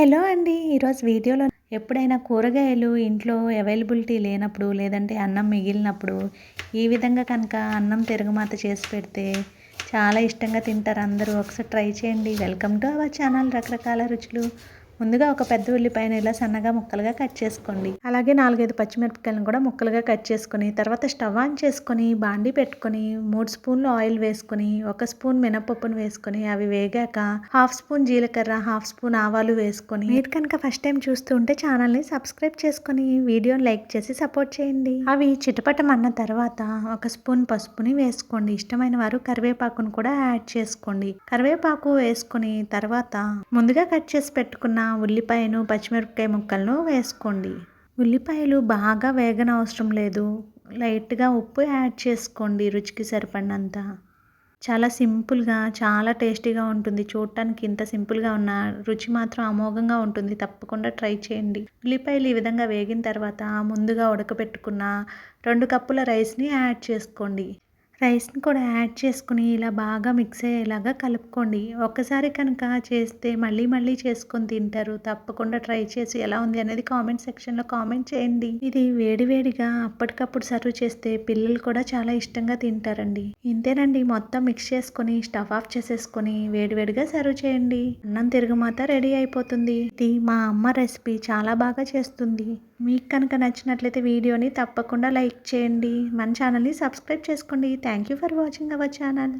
Hello అండి. ఈరోజు వీడియోలో ఎప్పుడైనా కూరగాయలు ఇంట్లో అవైలబిలిటీ లేనప్పుడు, లేదంటే అన్నం మిగిలినప్పుడు ఈ విధంగా కనుక అన్నం తిరగమాత చేసి పెడితే చాలా ఇష్టంగా తింటారు అందరూ. ఒకసారి ట్రై చేయండి. వెల్కమ్ టు అవర్ ఛానల్ రకరకాల రుచులు. ముందుగా ఒక పెద్ద ఉల్లిపాయను ఇలా సన్నగా ముక్కలుగా కట్ చేసుకోండి. అలాగే 4-5 పచ్చిమిరపకాయలను కూడా ముక్కలుగా కట్ చేసుకొని, తర్వాత స్టవ్ ఆన్ చేసుకొని బాండీ పెట్టుకొని 3 స్పూన్లు ఆయిల్ వేసుకొని, 1 స్పూన్ మినపప్పును వేసుకొని అవి వేగాక 1/2 స్పూన్ జీలకర్ర, 1/2 స్పూన్ ఆవాలు వేసుకొని, మీరు కనుక ఫస్ట్ టైం చూస్తూ ఉంటే ఛానల్ని సబ్స్క్రైబ్ చేసుకొని వీడియోని లైక్ చేసి సపోర్ట్ చేయండి. అవి చిటపటమన్న తర్వాత 1 స్పూన్ పసుపుని వేసుకోండి. ఇష్టమైన వారు కరివేపాకును కూడా యాడ్ చేసుకోండి. కరివేపాకు వేసుకొని తర్వాత ముందుగా కట్ చేసి పెట్టుకున్న ఉల్లిపాయను, పచ్చిమిరపకాయ ముక్కలను వేసుకోండి. ఉల్లిపాయలు బాగా వేగనవసరం లేదు. లైట్గా ఉప్పు యాడ్ చేసుకోండి రుచికి సరిపడినంత. చాలా సింపుల్గా చాలా టేస్టీగా ఉంటుంది. చూడటానికి ఇంత సింపుల్గా ఉన్న రుచి మాత్రం అమోఘంగా ఉంటుంది. తప్పకుండా ట్రై చేయండి. ఉల్లిపాయలు ఈ విధంగా వేగిన తర్వాత ముందుగా ఉడకబెట్టుకున్న 2 కప్పుల రైస్ని యాడ్ చేసుకోండి. రైస్ని కూడా యాడ్ చేసుకుని ఇలా బాగా మిక్స్ అయ్యేలాగా కలుపుకోండి. ఒక్కసారి కనుక చేస్తే మళ్ళీ మళ్ళీ చేసుకొని తింటారు. తప్పకుండా ట్రై చేసి ఎలా ఉంది అనేది కామెంట్ సెక్షన్లో కామెంట్ చేయండి. ఇది వేడివేడిగా అప్పటికప్పుడు సర్వ్ చేస్తే పిల్లలు కూడా చాలా ఇష్టంగా తింటారండి. ఇంతేనండి, మొత్తం మిక్స్ చేసుకొని స్టవ్ ఆఫ్ చేసేసుకొని వేడివేడిగా సర్వ్ చేయండి. అన్నం తిరగమాత రెడీ అయిపోతుంది. ఇది మా అమ్మ రెసిపీ, చాలా బాగా చేస్తుంది. మీకు కనుక నచ్చినట్లయితే వీడియోని తప్పకుండా లైక్ చేయండి. మన ఛానల్ని సబ్స్క్రైబ్ చేసుకోండి. Thank you for watching our channel.